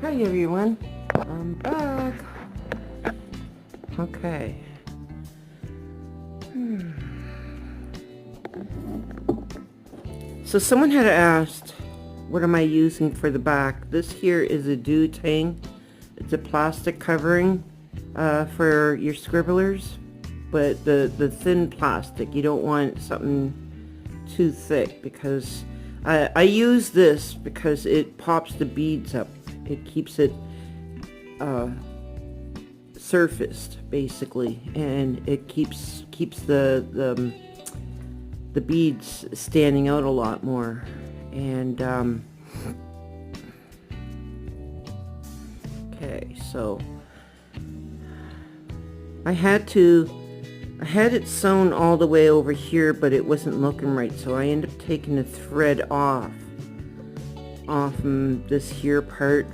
Hi everyone, I'm back. Okay. So someone had asked, what am I using for the back? This here is a dew tang. It's a plastic covering for your scribblers, but the thin plastic. You don't want something too thick because I use this because it pops the beads up. It keeps it surfaced basically, and it keeps the beads standing out a lot more. And okay, so I had it sewn all the way over here, but it wasn't looking right, so I ended up taking the thread off this here part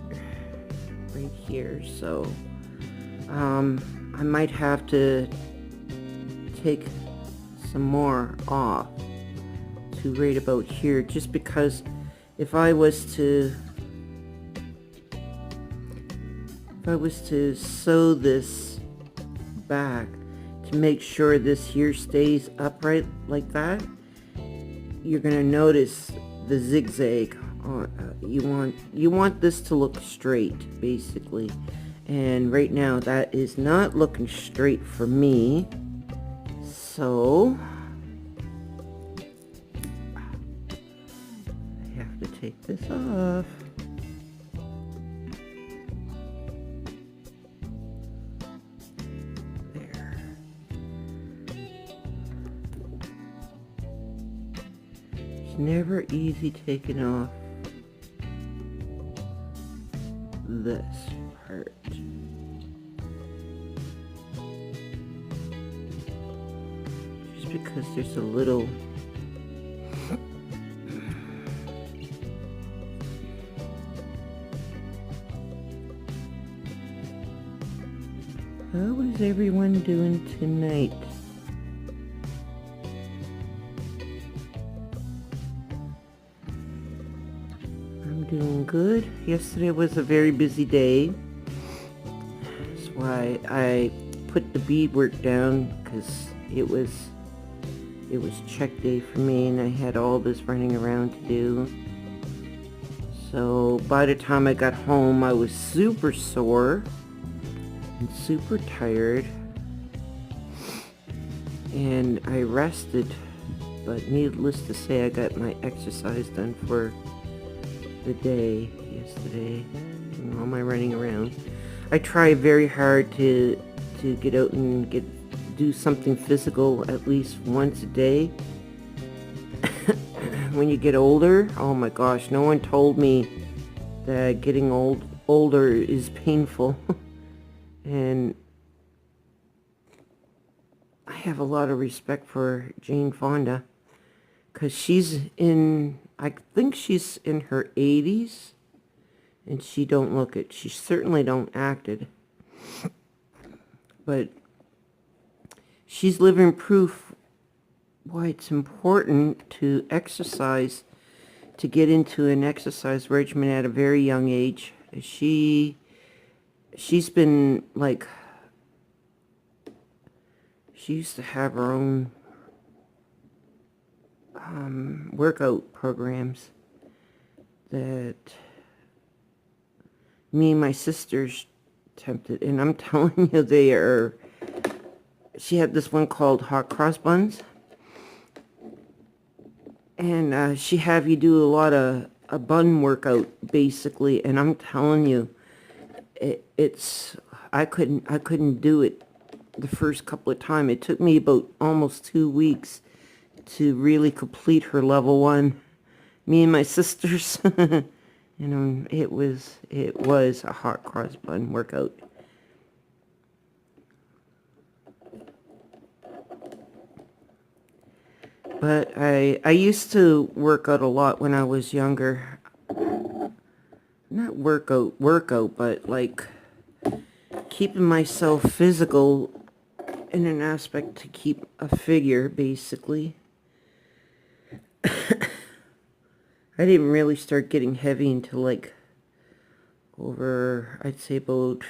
right here. So I might have to take some more off to right about here, just because if I was to sew this back to make sure this here stays upright like that, you're gonna notice the zigzag. You want this to look straight basically, and right now that is not looking straight for me. So I have to take this off. There. It's never easy taking off this part. Just because there's a little How is everyone doing tonight? I'm doing good. Yesterday was a very busy day. That's why I put the beadwork down, because it was check day for me and I had all this running around to do. So by the time I got home, I was super sore and super tired, and I rested, but needless to say, I got my exercise done for the day yesterday, and all my running around. I try very hard to get out and do something physical at least once a day. When you get older, oh my gosh, no one told me that getting older is painful. And I have a lot of respect for Jane Fonda, because I think she's in her 80s, and she don't look it. She certainly don't act it. But she's living proof why it's important to exercise, to get into an exercise regimen at a very young age. She's been like, she used to have her own workout programs that me and my sisters attempted, and I'm telling you, she had this one called Hot Cross Buns, and she have you do a lot of a bun workout basically, and I'm telling you, I couldn't do it the first couple of times. It took me about almost 2 weeks to really complete her level 1. Me and my sisters, it was a hot cross bun workout. But I used to work out a lot when I was younger. Not workout, but like keeping myself physical in an aspect to keep a figure, basically. I didn't really start getting heavy until like over, I'd say about,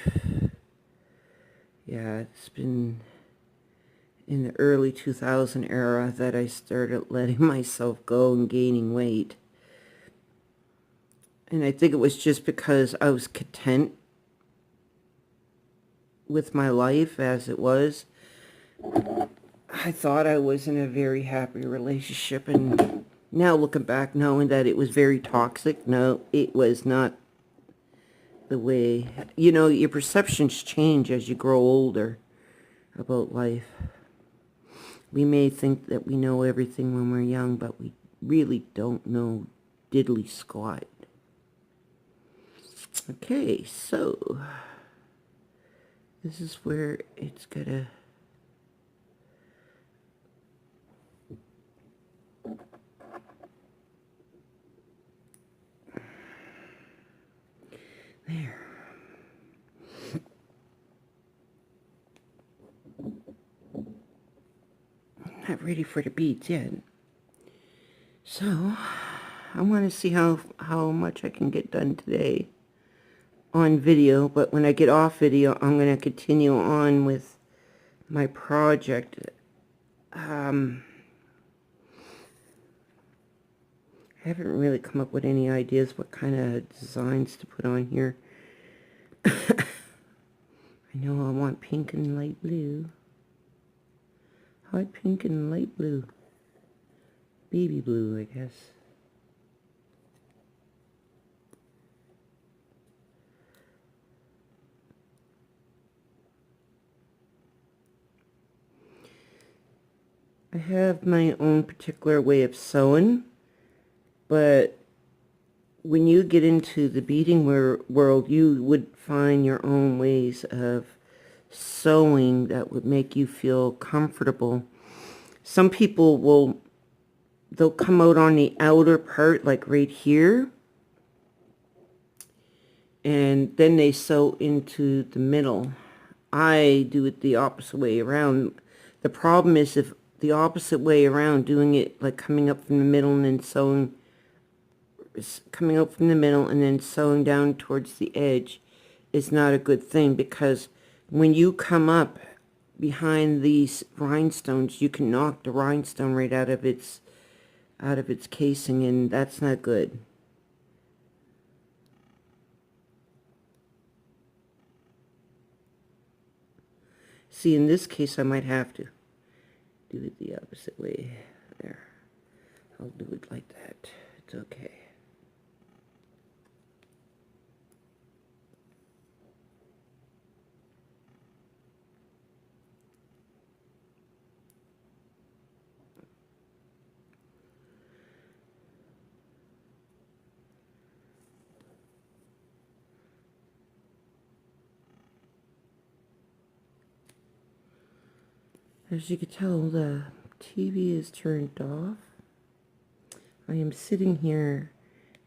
yeah, it's been in the early 2000 era that I started letting myself go and gaining weight. And I think it was just because I was content with my life as it was. I thought I was in a very happy relationship, and now looking back, knowing that it was very toxic, no, it was not the way, you know, your perceptions change as you grow older about life. We may think that we know everything when we're young, but we really don't know diddly squat. Okay, so this is where it's gonna there. Not ready for the beads yet. So I want to see how much I can get done today on video, but when I get off video, I'm going to continue on with my project. I haven't really come up with any ideas what kind of designs to put on here. I know I want pink and light blue. Hot pink and light blue. Baby blue, I guess. I have my own particular way of sewing, but when you get into the beading world, you would find your own ways of sewing that would make you feel comfortable. Some people they'll come out on the outer part, like right here, and then they sew into the middle. I do it the opposite way around. The problem is if the opposite way around, doing it like coming up from the middle and then sewing, coming out from the middle and then sewing down towards the edge is not a good thing, because when you come up behind these rhinestones, you can knock the rhinestone right out of its casing, and that's not good. See, in this case, I might have to do it the opposite way. There. I'll do it like that. It's okay. As you can tell, the TV is turned off. I am sitting here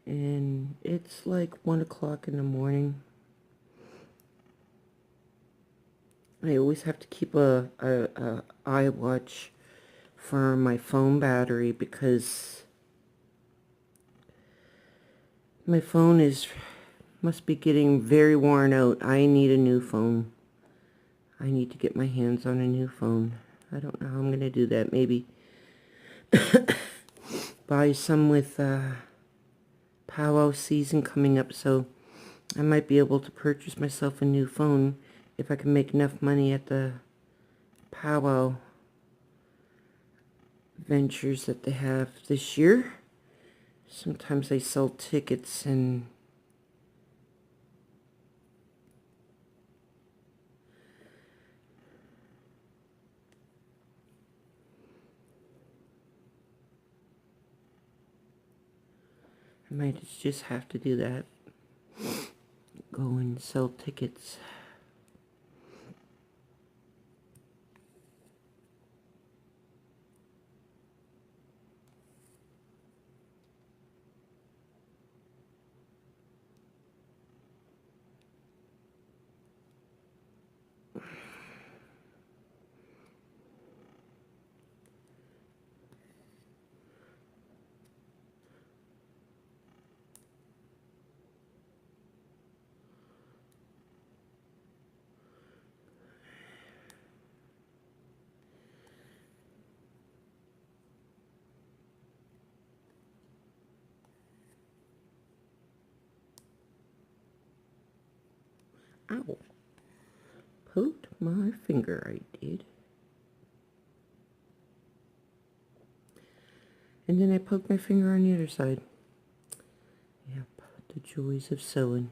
and it's like 1 o'clock in the morning. I always have to keep a eye watch for my phone battery, because my phone must be getting very worn out. I need a new phone. I need to get my hands on a new phone. I don't know how I'm going to do that. Maybe buy some with powwow season coming up, so I might be able to purchase myself a new phone if I can make enough money at the powwow ventures that they have this year. Sometimes they sell tickets, and I might just have to do that. Go and sell tickets. Ow. Poked my finger, I did. And then I poked my finger on the other side. Yep, the joys of sewing.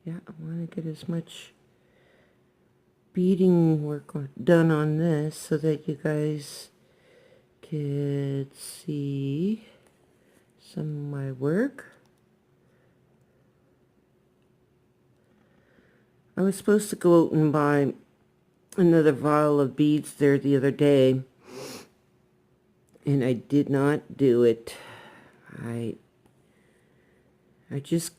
Yeah, I want to get as much beading work done on this so that you guys could see some of my work. I was supposed to go out and buy another vial of beads there the other day, and I did not do it. I just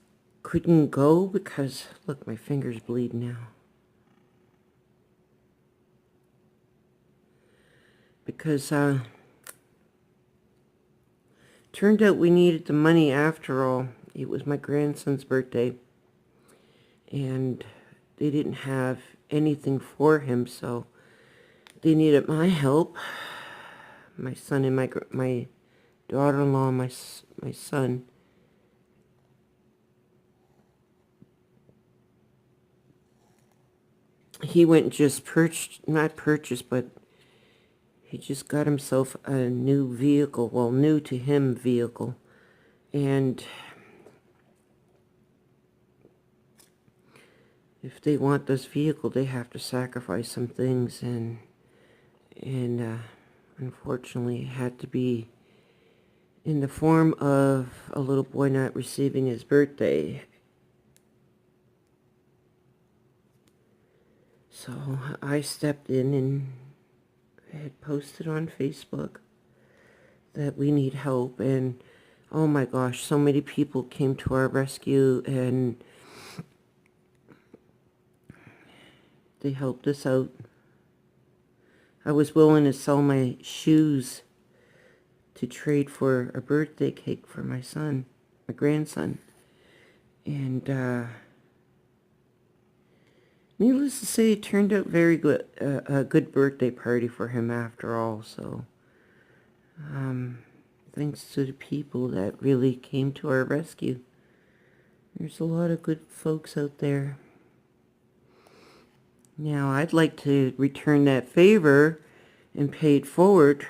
couldn't go because, look, my finger's bleeding now. Because turned out we needed the money after all. It was my grandson's birthday, and they didn't have anything for him, so they needed my help. My son and my daughter-in-law and my son. He went and just but he just got himself a new vehicle, well, new to him vehicle, and if they want this vehicle, they have to sacrifice some things, and unfortunately, it had to be in the form of a little boy not receiving his birthday. So I stepped in and I had posted on Facebook that we need help, and oh my gosh, so many people came to our rescue and they helped us out. I was willing to sell my shoes to trade for a birthday cake for my son, my grandson. And needless to say, it turned out very good, a good birthday party for him after all. So thanks to the people that really came to our rescue. There's a lot of good folks out there. Now, I'd like to return that favor and pay it forward.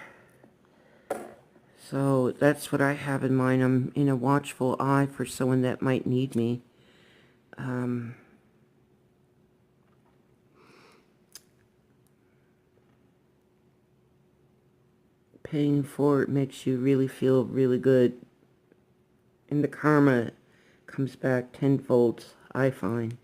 So that's what I have in mind. I'm in a watchful eye for someone that might need me. Paying forward makes you really feel really good. And the karma comes back tenfold, I find.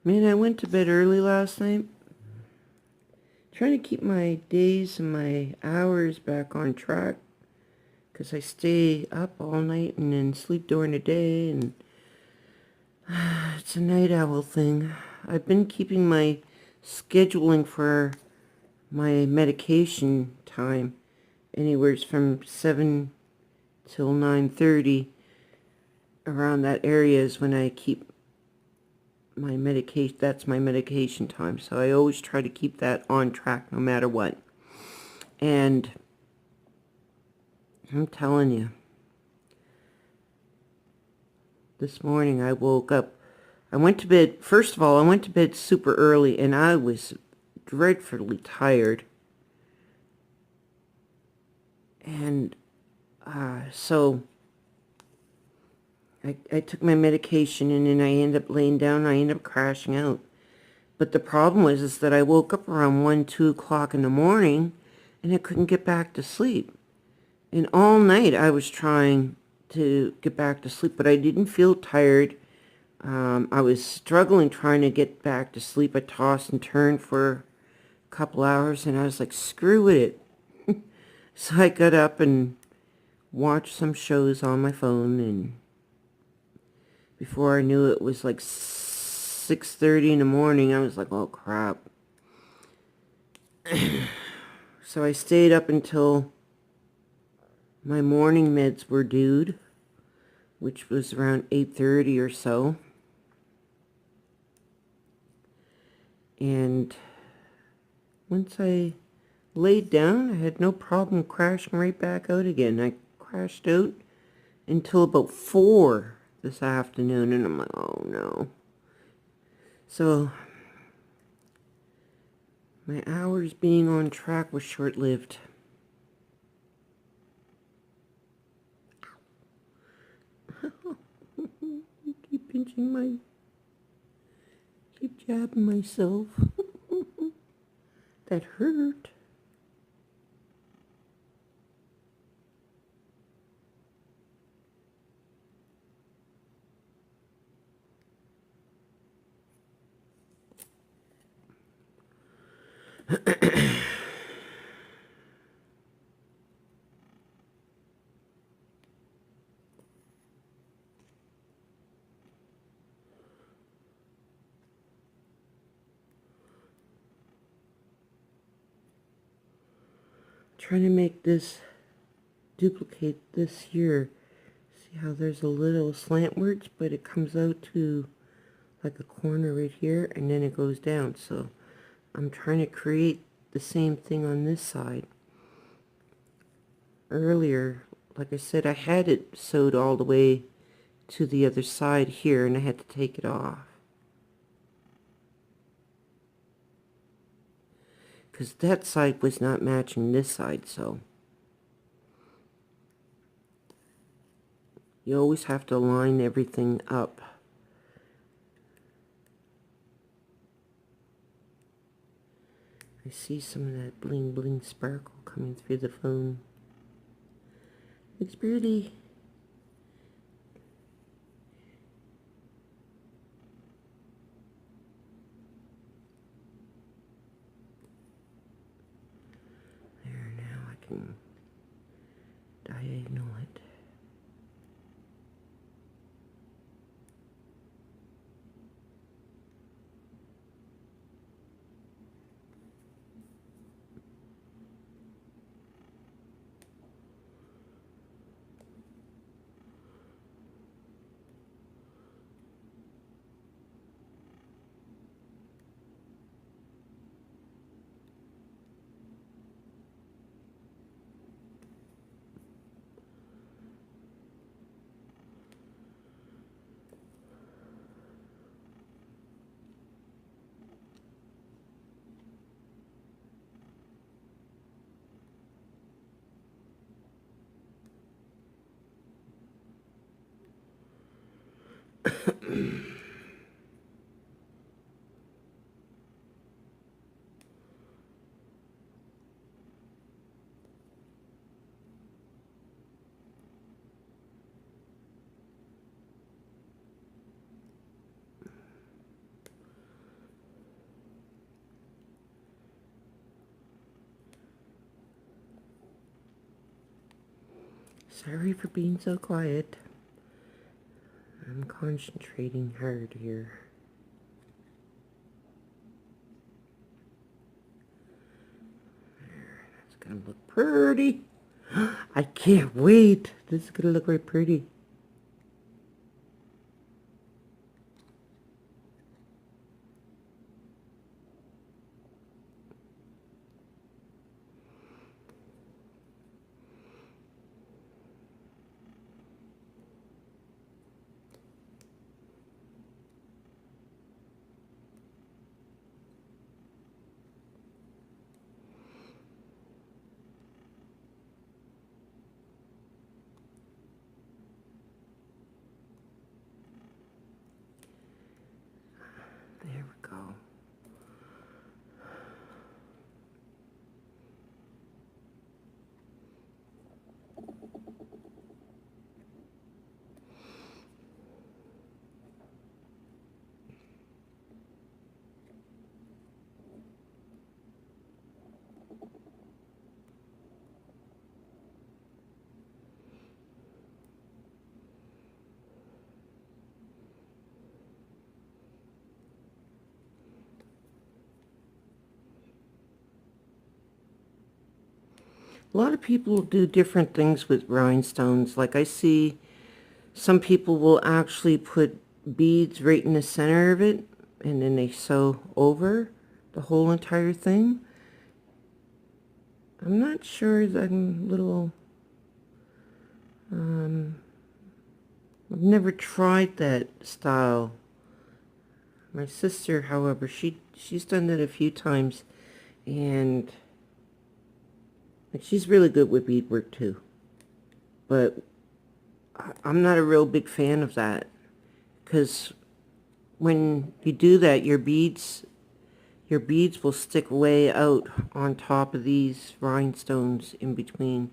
Man, I went to bed early last night. Trying to keep my days and my hours back on track, because I stay up all night and then sleep during the day, and it's a night owl thing. I've been keeping my scheduling for my medication time anywhere from 7 till 9:30. Around that area is when I keep my medication. That's my medication time, so I always try to keep that on track no matter what. And I'm telling you, this morning I woke up, I went to bed, first of all, I went to bed super early, and I was dreadfully tired. And so I took my medication, and then I ended up laying down, I ended up crashing out. But the problem was is that I woke up around 1, 2 o'clock in the morning, and I couldn't get back to sleep. And all night I was trying to get back to sleep, but I didn't feel tired. I was struggling trying to get back to sleep. I tossed and turned for a couple hours, and I was like, screw it. So I got up and watched some shows on my phone, and before I knew it was like 6:30 in the morning. I was like, oh crap. So I stayed up until my morning meds were due, which was around 8:30 or so. And once I laid down, I had no problem crashing right back out again. I crashed out until about 4 this afternoon, and I'm like, oh no. So my hours being on track was short-lived. Keep pinching keep jabbing myself. That hurt. Trying to make this duplicate this here. See how there's a little slantwards, but it comes out to like a corner right here, and then it goes down. So I'm trying to create the same thing on this side. Earlier, like I said, I had it sewed all the way to the other side here, and I had to take it off. Because that side was not matching this side, so you always have to line everything up. I see some of that bling bling sparkle coming through the phone. Looks pretty. There, now I can diagonal it. Sorry for being so quiet. I'm concentrating hard here. There, that's gonna look pretty. I can't wait. This is gonna look very pretty. A lot of people do different things with rhinestones. Like I see some people will actually put beads right in the center of it, and then they sew over the whole entire thing. I'm not sure that I'm a little... I've never tried that style. My sister, however, she's done that a few times, and she's really good with beadwork too. But I'm not a real big fan of that, because when you do that, your beads will stick way out on top of these rhinestones in between.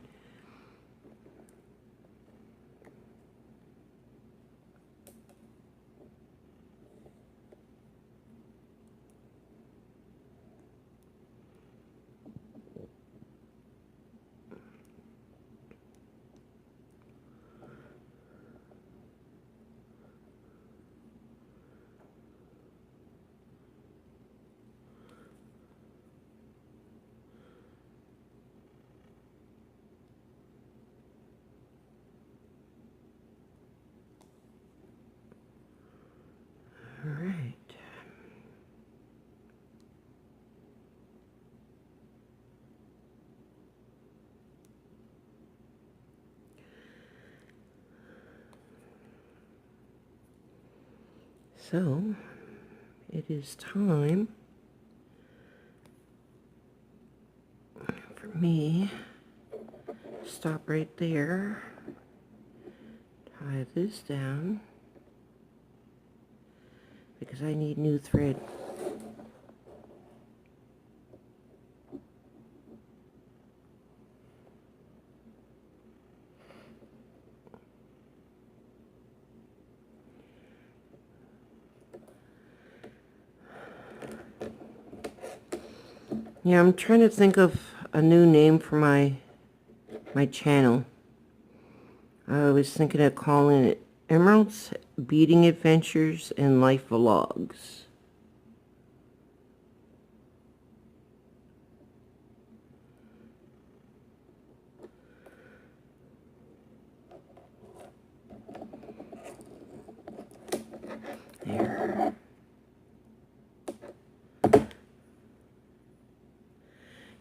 All right. So, it is time for me to stop right there, tie this down, because I need new thread. Yeah, I'm trying to think of a new name for my channel. I was thinking of calling it Emerald's Beading Adventures and Life Vlogs. There.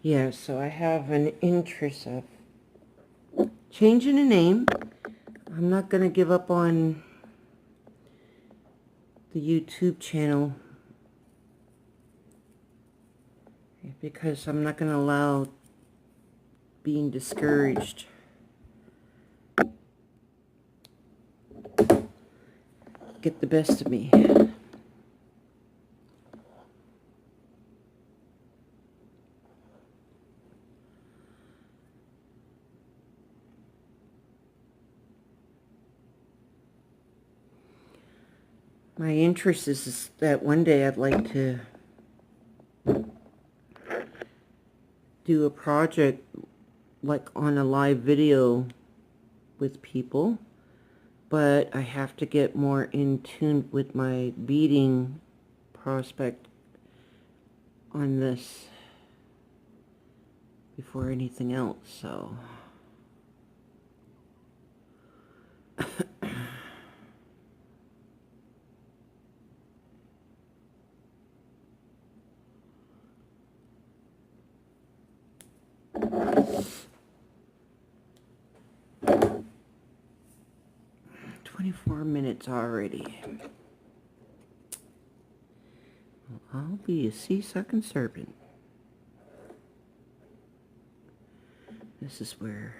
Yeah, so I have an interest of changing the name. I'm not going to give up on the YouTube channel, because I'm not going to allow being discouraged get the best of me. My interest is that one day I'd like to do a project like on a live video with people, but I have to get more in tune with my beading prospect on this before anything else, so... minutes already. Well, I'll be a sea-sucking serpent. This is where...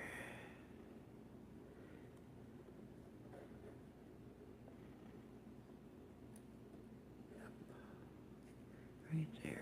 right there.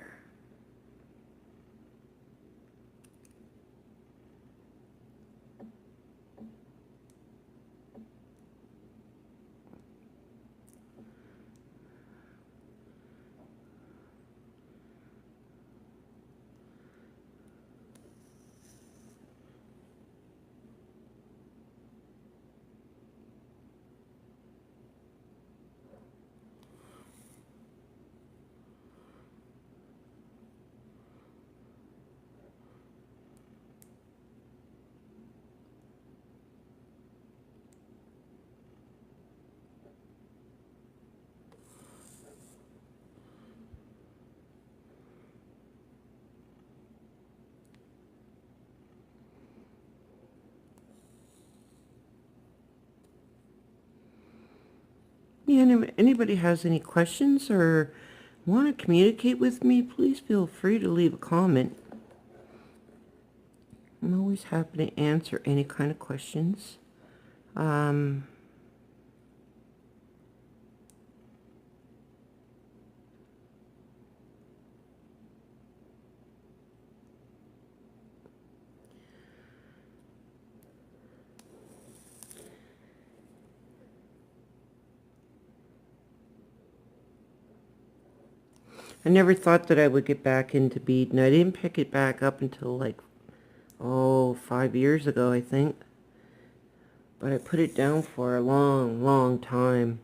Yeah, anybody has any questions or want to communicate with me, please feel free to leave a comment. I'm always happy to answer any kind of questions. I never thought that I would get back into beading. I didn't pick it back up until like, 5 years ago, I think. But I put it down for a long, long time.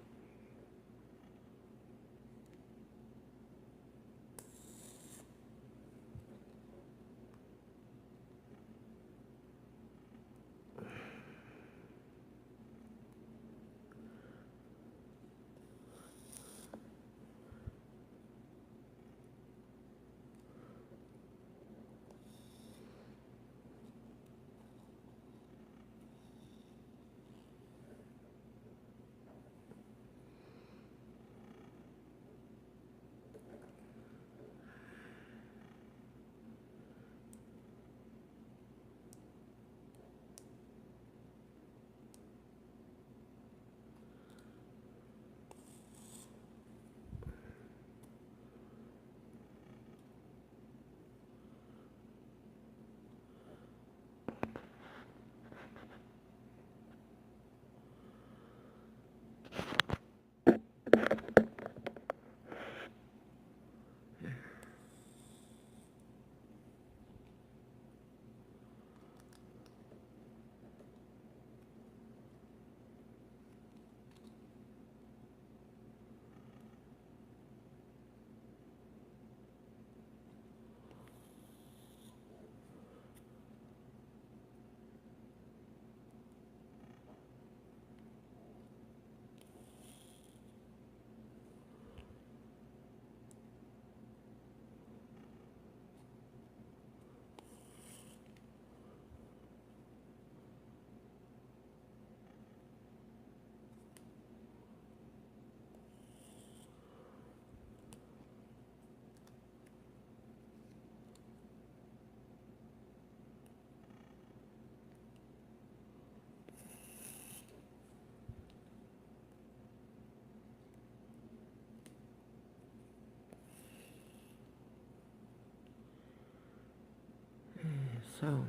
So...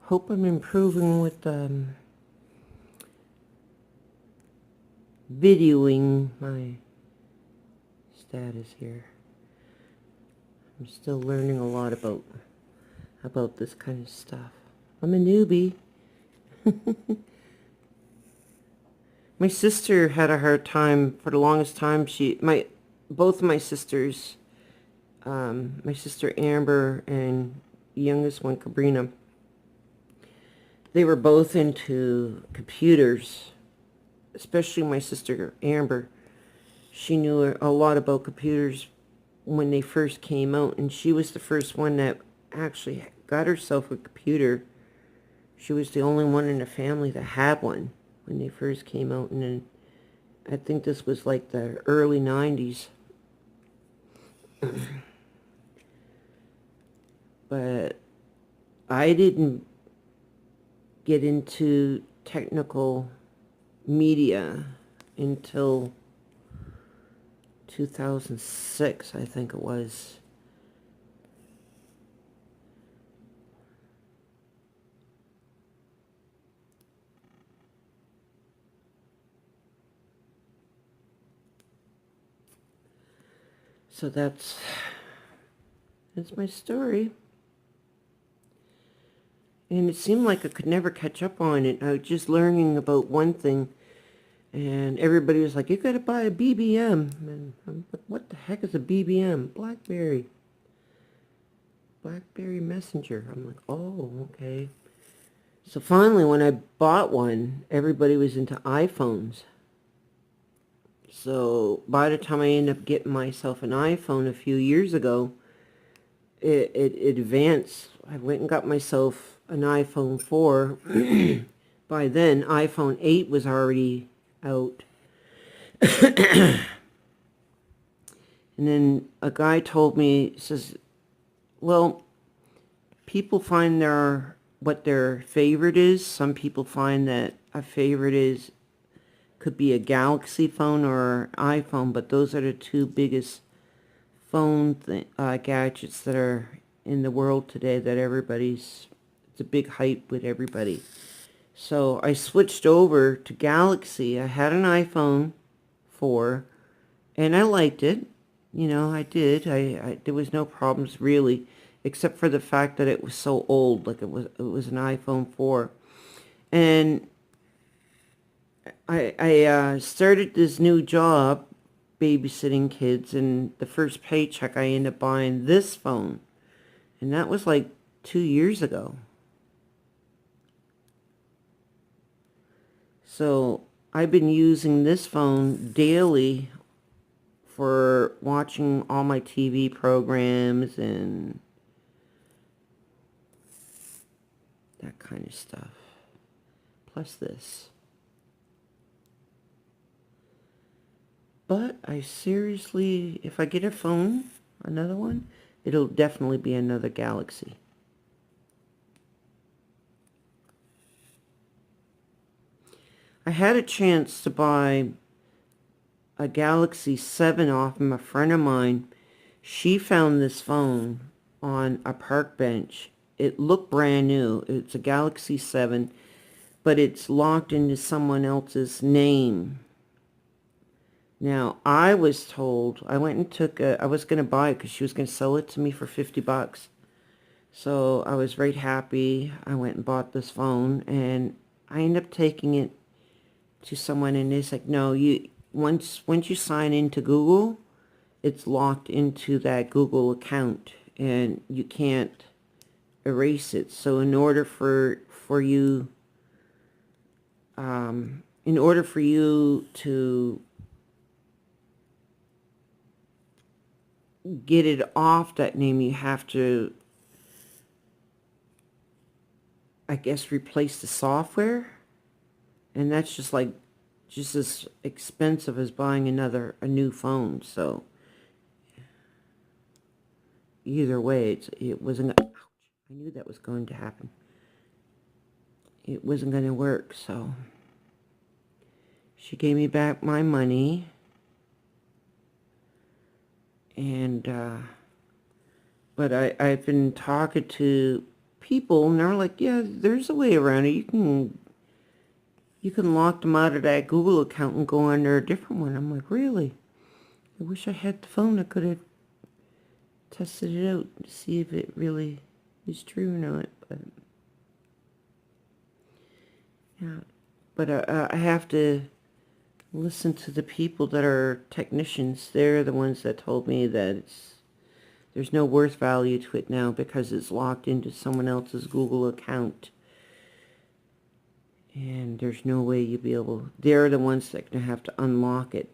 Hope I'm improving with videoing my status here. I'm still learning a lot about this kind of stuff. I'm a newbie. My sister had a hard time for the longest time. Both my sisters, my sister Amber and youngest one Cabrina, they were both into computers, especially my sister Amber. She knew a lot about computers when they first came out, and she was the first one that actually got herself a computer. She was the only one in the family that had one when they first came out, and then I think this was like the early 90s. But I didn't get into technical media until 2006, I think it was. So that's my story. And it seemed like I could never catch up on it. I was just learning about one thing, and everybody was like, you gotta buy a BBM. And I'm like, what the heck is a BBM? BlackBerry Messenger. I'm like, oh, okay. So finally, when I bought one, everybody was into iPhones. So by the time I ended up getting myself an iPhone a few years ago, it advanced. I went and got myself an iPhone 4. By then, iPhone 8 was already out. And then a guy told me, says, well, people find what their favorite is. Some people find that a favorite could be a Galaxy phone or iPhone, but those are the two biggest phone gadgets that are in the world today that it's a big hype with everybody. So I switched over to Galaxy. I had an iPhone 4 and I liked it. I did. There was no problems really, except for the fact that it was so old. Like it was an iPhone 4. And I started this new job babysitting kids, and the first paycheck I ended up buying this phone. And that was like 2 years ago. So I've been using this phone daily for watching all my TV programs and that kind of stuff. Plus this. But I seriously, if I get a phone, another one, it'll definitely be another Galaxy. I had a chance to buy a Galaxy 7 off from a friend of mine. She found this phone on a park bench. It looked brand new. It's a Galaxy 7, but it's locked into someone else's name. Now, I was told, I went and I was going to buy it because she was going to sell it to me for $50. So I was right happy. I went and bought this phone, and I ended up taking it to someone, and it's like, no, once you sign into Google, it's locked into that Google account, and you can't erase it. So in order for you to get it off that name, you have to, I guess, replace the software. And that's just as expensive as buying a new phone. So either way, it wasn't, ouch, I knew that was going to happen. It wasn't going to work, so she gave me back my money. And, but I've been talking to people, and they're like, yeah, there's a way around it. You can lock them out of that Google account and go under a different one. I'm like, really? I wish I had the phone. I could have tested it out to see if it really is true or not. But yeah, but I have to listen to the people that are technicians. They're the ones that told me that there's no worth value to it now because it's locked into someone else's Google account. And there's no way you'll be able, they're the ones that are going to have to unlock it.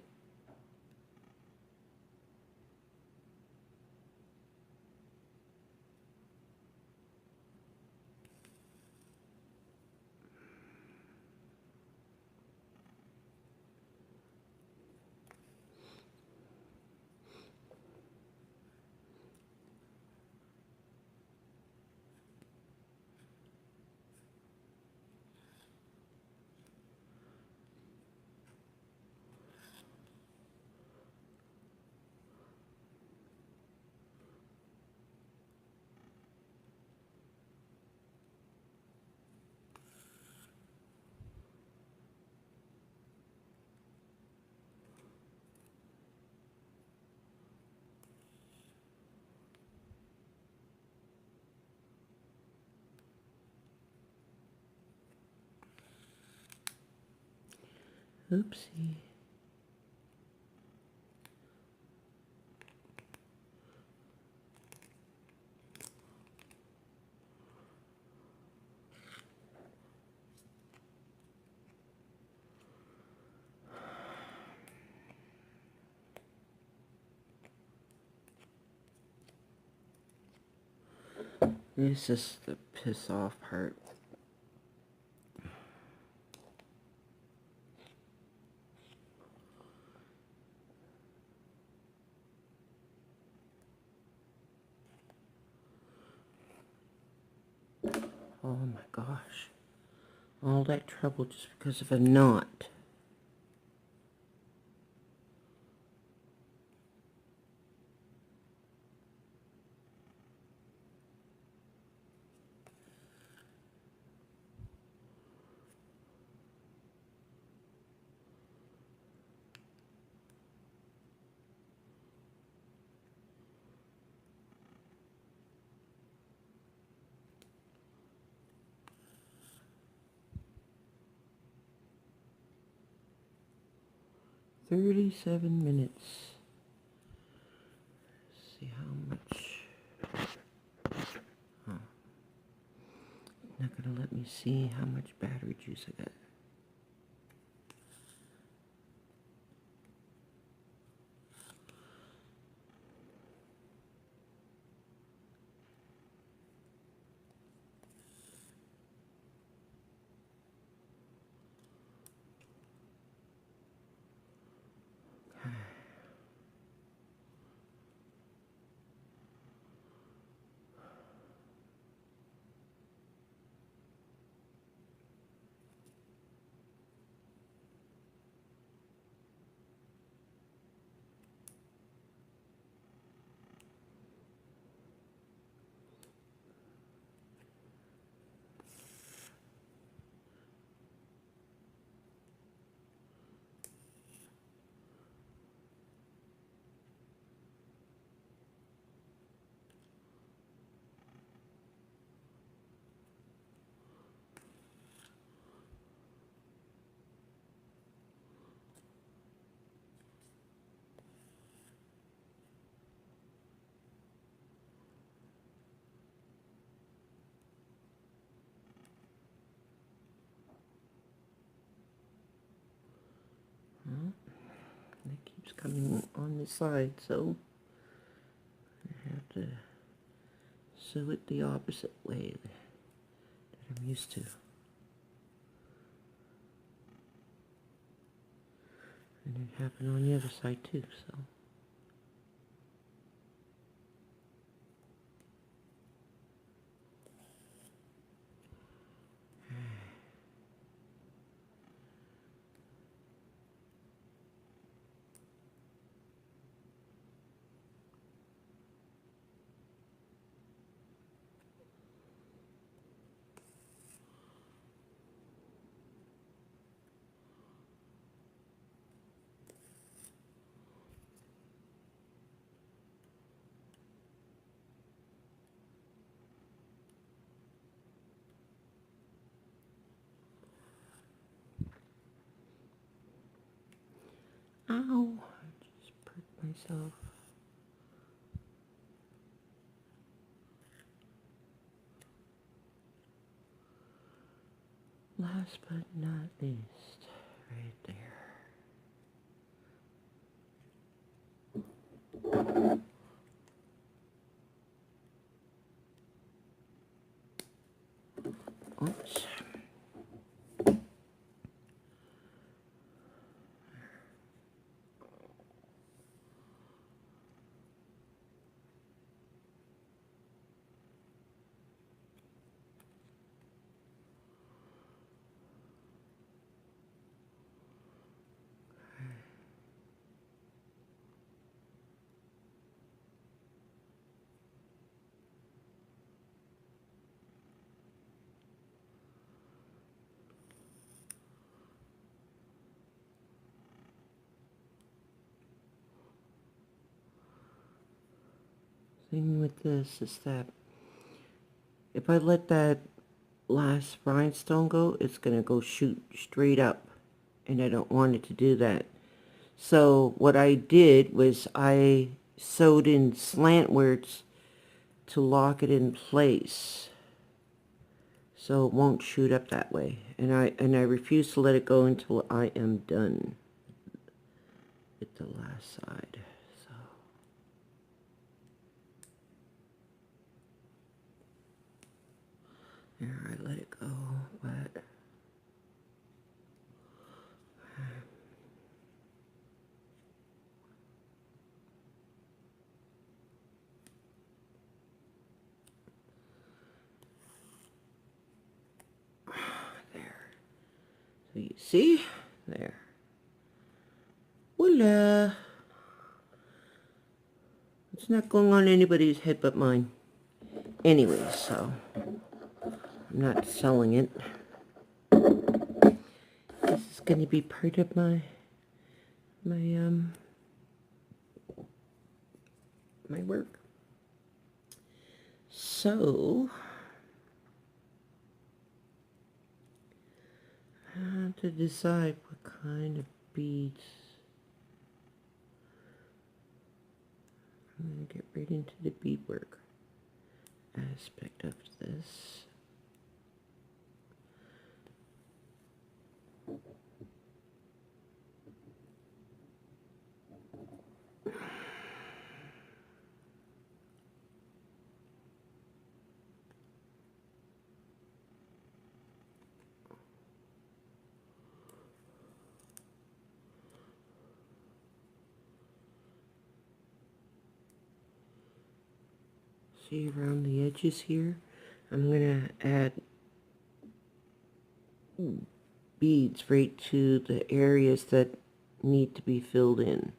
Oopsie. This is the piss off part. Oh my gosh. All that trouble just because of a knot. $37. See how much. Oh. Not gonna let me see how much battery juice I got. Well, it keeps coming on the side, so I have to sew it the opposite way that I'm used to. And it happened on the other side too, so. Ow! I just pricked myself. Last but not least, right there. Oops. Thing with this is that if I let that last rhinestone go, it's gonna go shoot straight up. and I don't want it to do that. So what I did was I sewed in slantworts to lock it in place so it won't shoot up that way. And I refuse to let it go until I am done with the last side. So there, I let it go, but there. So you see? There. Voila. It's not going on anybody's head but mine. Anyway, so I'm not selling it. This is going to be part of my work. So I have to decide what kind of beads. I'm going to get right into the beadwork aspect of this. See around the edges here, I'm going to add beads right to the areas that need to be filled in.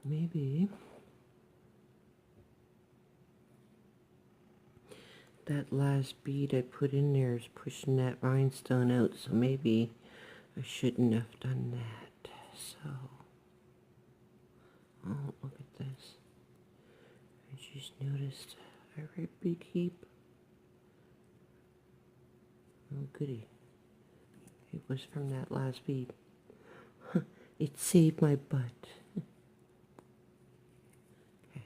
Maybe that last bead I put in there is pushing that rhinestone out, so maybe I shouldn't have done that. So, oh, look at this. I just noticed a right big heap. Oh, goody. It was from that last bead. It saved my butt. Okay.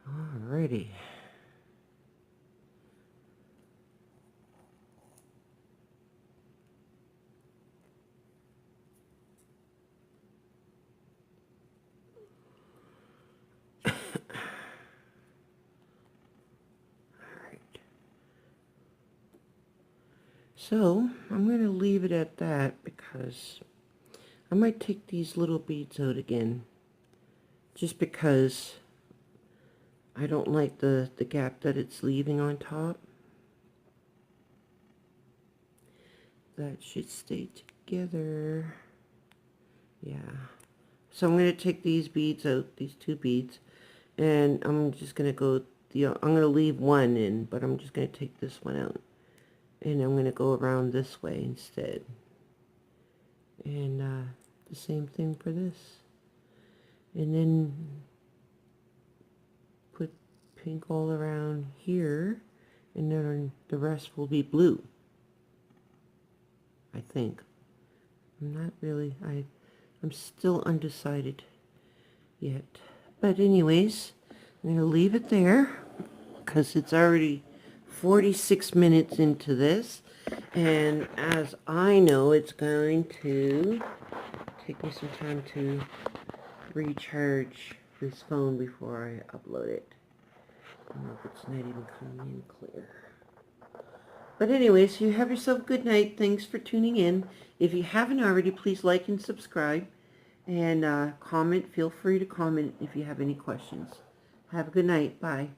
Alrighty. So, I'm going to leave it at that because I might take these little beads out again. Just because I don't like the gap that it's leaving on top. That should stay together. Yeah. So I'm going to take these beads out, these two beads, and I'm just going to go, I'm going to leave one in, but I'm just going to take this one out. And I'm going to go around this way instead. And the same thing for this. And then put pink all around here. And then the rest will be blue. I think. I'm not really, I'm still undecided yet. But anyways, I'm going to leave it there because it's already 46 minutes into this. And as I know, it's going to take me some time to recharge this phone before I upload it. I don't know if it's not even coming in clear. But anyways, you have yourself a good night. Thanks for tuning in. If you haven't already, please like and subscribe. And comment. Feel free to comment if you have any questions. Have a good night. Bye.